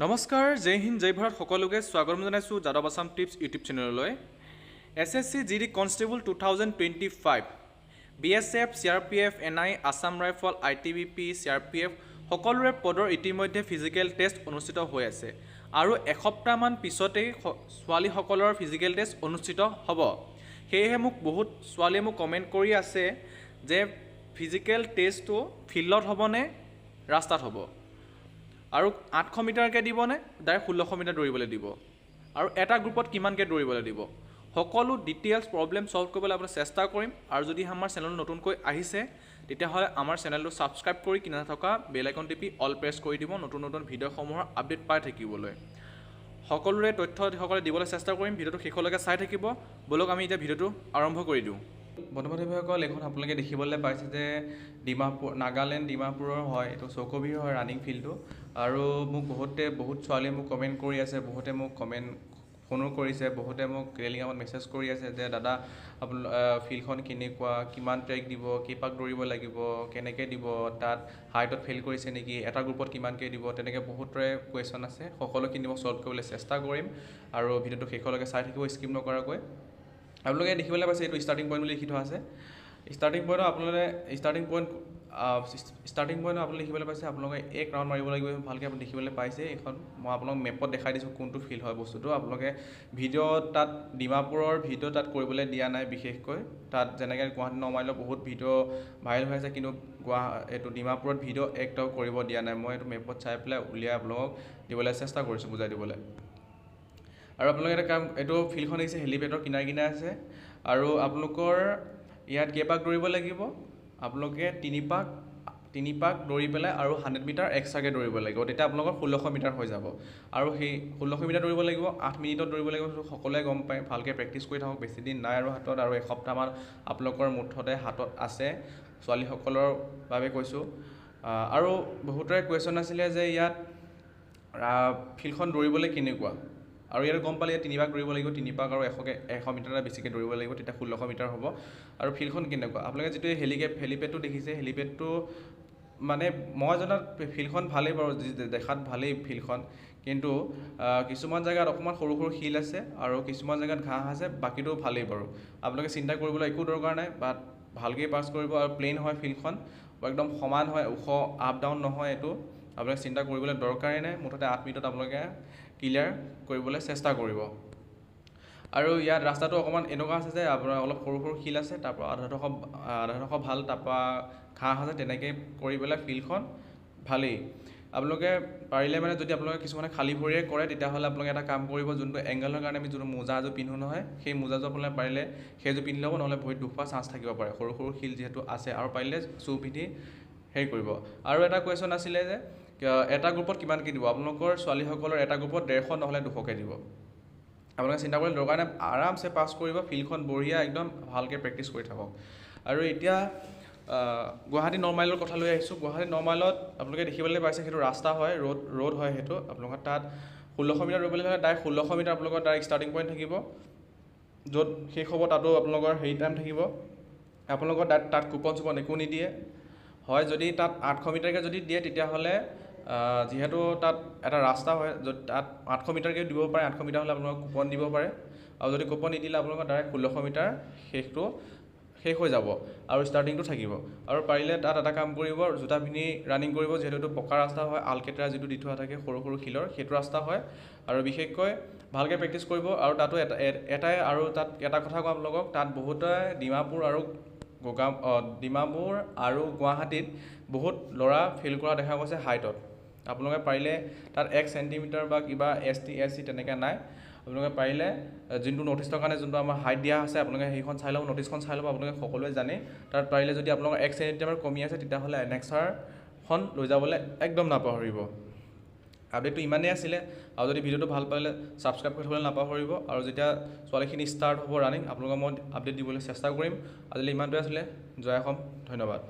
নমস্কাৰ, জয় হিন্দ জয় ভাৰত সকলোকে স্বাগতম জনাইছোঁ যাদৱ আছাম টিপছ ইউটিউব চেনেললৈ। SSC GD constable 2025 BSF, CRPF, NI, Assam rifle, ITBP, CRPF সকলোৰে পদৰ ইতিমধ্যে ফিজিকেল টেষ্ট অনুষ্ঠিত হৈ আছে আৰু এসপ্তাহমান পিছতেই ছোৱালীসকলৰ ফিজিকেল টেষ্ট অনুষ্ঠিত হ'ব। সেয়েহে বহুত ছোৱালীয়ে মোক কমেণ্ট কৰি আছে যে ফিজিকেল টেষ্টটো ফিল্ডত হ'বনে ৰাস্তাত হ'ব, আৰু 800 মিটাৰকৈ দিবনে ডাইৰেক্ট 1600 মিটাৰ দৌৰিবলৈ দিব, আৰু এটা গ্ৰুপত কিমানকৈ দৌৰিবলৈ দিব, সকলো ডিটেইলছ প্ৰব্লেম ছল্ভ কৰিবলৈ আপোনাৰ চেষ্টা কৰিম। আৰু যদি আমাৰ চেনেল নতুনকৈ আহিছে তেতিয়াহ'লে আমাৰ চেনেলটো ছাবস্ক্ৰাইব কৰি কিনাৰে থকা বেল আইকন টিপি অল প্ৰেছ কৰি দিব নতুন নতুন ভিডিঅ'সমূহৰ আপডেট পাই থাকিবলৈ। সকলোৰে তথ্য সকলে দিবলৈ চেষ্টা কৰিম। ভিডিঅ'টো শেষলৈকে চাই থাকিব। বলক আমি এতিয়া ভিডিঅ'টো আৰম্ভ কৰি দিওঁ। বন্ধু-বান্ধৱীসকল, এইখন আপোনালোকে দেখিবলৈ পাইছে যে নাগালেণ্ড ডিমাপুৰৰ হয়, এইটো চকবিৰ হয় ৰানিং ফিল্ডটো। আৰু মোক বহুত ছোৱালীয়ে মোক কমেণ্ট কৰি আছে, বহুতে মোক ফোনো কৰিছে, বহুতে মোক টেলিগ্ৰামত মেছেজ কৰি আছে যে দাদা ফিল্ডখন কেনেকুৱা, কিমান ট্ৰেক দিব, কেইপাক দৌৰিব লাগিব, কেনেকৈ দিব, তাত হাইটত ফেইল কৰিছে নেকি, এটা গ্ৰুপত কিমানকৈ দিব, তেনেকৈ বহুতৰে কুৱেশ্যন আছে। সকলোখিনি মই ছল্ভ কৰিবলৈ চেষ্টা কৰিম আৰু ভিডিঅ'টো শেষলৈকে চাই থাকিব স্কিপ নকৰাকৈ। আপোনালোকে দেখিবলৈ পাইছে এইটো ষ্টাৰ্টিং পইণ্ট বুলি লিখি থোৱা আছে। ষ্টাৰ্টিং পইণ্টত আপোনালোকে আপুনি দেখিবলৈ পাইছে আপোনালোকে এক ৰাউণ্ড মাৰিব লাগিব। ভালকৈ আপুনি দেখিবলৈ পাইছে। এইখন মই আপোনালোক মেপত দেখাই দিছোঁ কোনটো ফিল্ড হয় বস্তুটো। আপোনালোকে তাত ডিমাপুৰৰ ভিডিঅ' তাত কৰিবলৈ দিয়া নাই বিশেষকৈ। তাত যেনেকৈ গুৱাহাটী 9 মাইলৰ বহুত ভিডিঅ' ভাইৰেল হৈ আছে, কিন্তু এইটো ডিমাপুৰত ভিডিঅ' একটাও কৰিব দিয়া নাই। মই এইটো মেপত চাই পেলাই উলিয়াই আপোনালোকক দিবলৈ চেষ্টা কৰিছোঁ, বুজাই দিবলৈ। আৰু আপোনালোকে এইটো ফিল্ডখন দেখিছে, হেলিপেডৰ কিনাৰে আছে। আৰু আপোনালোকৰ ইয়াত কেইপাক দৌৰিব লাগিব, আপোনালোকে তিনি পাক দৌৰি পেলাই আৰু 100 মিটাৰ এক্সট্ৰাকৈ দৌৰিব লাগিব। তেতিয়া আপোনালোকৰ 1600 মিটাৰ হৈ যাব। আৰু সেই 1600 মিটাৰ দৌৰিব লাগিব, 8 মিনিটত দৌৰিব লাগিব। সকলোৱে গম পায়, ভালকৈ প্ৰেক্টিছ কৰি থাকক। বেছি দিন নাই আৰু হাতত, আৰু এসপ্তাহমান আপোনালোকৰ মুঠতে হাতত আছে। ছোৱালীসকলৰ বাবে কৈছোঁ। আৰু বহুতৰে কুৱেশ্যন আছিলে যে ইয়াত ফিল্ডখন দৌৰিবলৈ কেনেকুৱা, আৰু ইয়াত গম পালে ইয়াত 3 পাক দৌৰিব লাগিব, 3 পাক আৰু 100 মিটাৰ বেছিকৈ দৌৰিব লাগিব, তেতিয়া 1600 মিটাৰ হ'ব। আৰু ফিল্ডখন কেনেকুৱা, আপোনালোকে যিটো হেলিপেডটো দেখিছে, হেলিপেডটো মানে মই জনাত ফিল্ডখন ভালেই বাৰু, দেখাত ভালেই ফিল্ডখন, কিন্তু কিছুমান জেগাত অকণমান সৰু শিল আছে আৰু কিছুমান জেগাত ঘাঁহ আছে, বাকীটো ভালেই বাৰু। আপোনালোকে চিন্তা কৰিবলৈ একো দৰকাৰ নাই, বাট ভালকৈ পাছ কৰিব। আৰু প্লেইন হয় ফিল্ডখন, একদম সমান হয়, ওখ আপ ডাউন নহয়। এইটো আপোনালোকে চিন্তা কৰিবলৈ দৰকাৰেই নাই। মুঠতে 8 মিনিটত আপোনালোকে ক্লিয়াৰ কৰিবলৈ চেষ্টা কৰিব। আৰু ইয়াত ৰাস্তাটো অকণমান এনেকুৱা আছে যে আপোনাৰ অলপ সৰু শিল আছে, তাৰপৰা আধাডোখৰ ভাল, তাৰপৰা ঘাঁহ আছে, তেনেকৈ কৰি পেলাই ফিল্ডখন ভালেই। আপোনালোকে পাৰিলে মানে যদি আপোনালোকে কিছুমানে খালী ভৰিৰে কৰে, তেতিয়াহ'লে আপোনালোকে এটা কাম কৰিব, যোনটো এংগেলৰ কাৰণে আমি যোনটো মোজাযোৰ পিন্ধোঁ নহয়, সেই মোজাযোৰ আপোনালোকে পাৰিলে সেইযোৰ পিন্ধি ল'ব, নহ'লে ভৰিত দুখ পোৱা চান্স থাকিব পাৰে, সৰু শিল যিহেতু আছে। আৰু পাৰিলে শ্বু পিন্ধি হেৰি কৰিব। আৰু এটা কুৱেশ্যন আছিলে যে এটা গ্ৰুপত কিমানকৈ দিব, আপোনালোকৰ ছোৱালীসকলৰ এটা গ্ৰুপত 150 নহ'লে 200কৈ দিব। আপোনালোকে চিন্তা কৰিবলৈ দৰকাৰ নাই, আৰামছে পাছ কৰিব। ফিল্ডখন বঢ়িয়া, একদম ভালকৈ প্ৰেক্টিছ কৰি থাকক। আৰু এতিয়া গুৱাহাটী 9 মাইলৰ কথা লৈ আহিছোঁ। গুৱাহাটী 9 মাইলত আপোনালোকে দেখিবলৈ পাইছে সেইটো ৰাস্তা হয়, ৰোড হয় সেইটো। আপোনালোকৰ তাত 1600 মিটাৰ দৌৰিবলৈ হ'লে ডাইৰেক্ট 1600 মিটাৰ আপোনালোকৰ ডাইৰেক্ট ষ্টাৰ্টিং পইণ্ট থাকিব, য'ত শেষ হ'ব তাতো আপোনালোকৰ টাইম থাকিব। আপোনালোকৰ তাত কুপন একো নিদিয়ে হয়। যদি তাত 800 মিটাৰকৈ যদি দিয়ে, তেতিয়াহ'লে যিহেতু তাত এটা ৰাস্তা হয়, য'ত তাত 800 মিটাৰকৈ দিব পাৰে, 800 মিটাৰ হ'লে আপোনালোকক কুপন দিব পাৰে। আৰু যদি কুপন নিদিলে আপোনালোকৰ ডাইৰেক্ট 1600 মিটাৰ শেষ হৈ যাব আৰু ষ্টাৰ্টিংটো থাকিব। আৰু পাৰিলে তাত এটা কাম কৰিব, জোতা পিন্ধি ৰানিং কৰিব, যিহেতু এইটো পকা ৰাস্তা হয়, আলকেটেৰা যিটো দি থোৱা থাকে সৰু শিলৰ, সেইটো ৰাস্তা হয়। আৰু বিশেষকৈ ভালকৈ প্ৰেক্টিছ কৰিব। আৰু তাতো তাত এটা কথা কওঁ আপোনালোকক, তাত বহুতে ডিমাপুৰ আৰু গুৱাহাটীত বহুত ল'ৰা ফেইল কৰা দেখা গৈছে হাইটত। আপোনালোকে পাৰিলে তাত 1 চেণ্টিমিটাৰ বা কিবা ST তেনেকৈ নাই। আপোনালোকে পাৰিলে যোনটো ন'টিছৰ কাৰণে যোনটো আমাৰ হাইট দিয়া আছে, আপোনালোকে সেইখন চাই ল'ব, ন'টিছখন চাই ল'ব। আপোনালোকে সকলোৱে জানে, তাত পাৰিলে যদি আপোনালোকৰ 1 চেণ্টিমিটাৰ কমি আছে, তেতিয়াহ'লে এনেক্সাৰখন লৈ যাবলৈ একদম নাপাহৰিব। আপডেটটো ইমানেই আছিলে। আৰু যদি ভিডিঅ'টো ভাল পালে ছাবস্ক্ৰাইব কৰি থ'বলৈ নাপাহৰিব। আৰু যেতিয়া ছোৱালীখিনি ষ্টাৰ্ট হ'ব ৰানিং, আপোনালোকক মই আপডেট দিবলৈ চেষ্টা কৰিম। আজিলৈ ইমানটোৱে আছিলে। জয় অসম, ধন্যবাদ।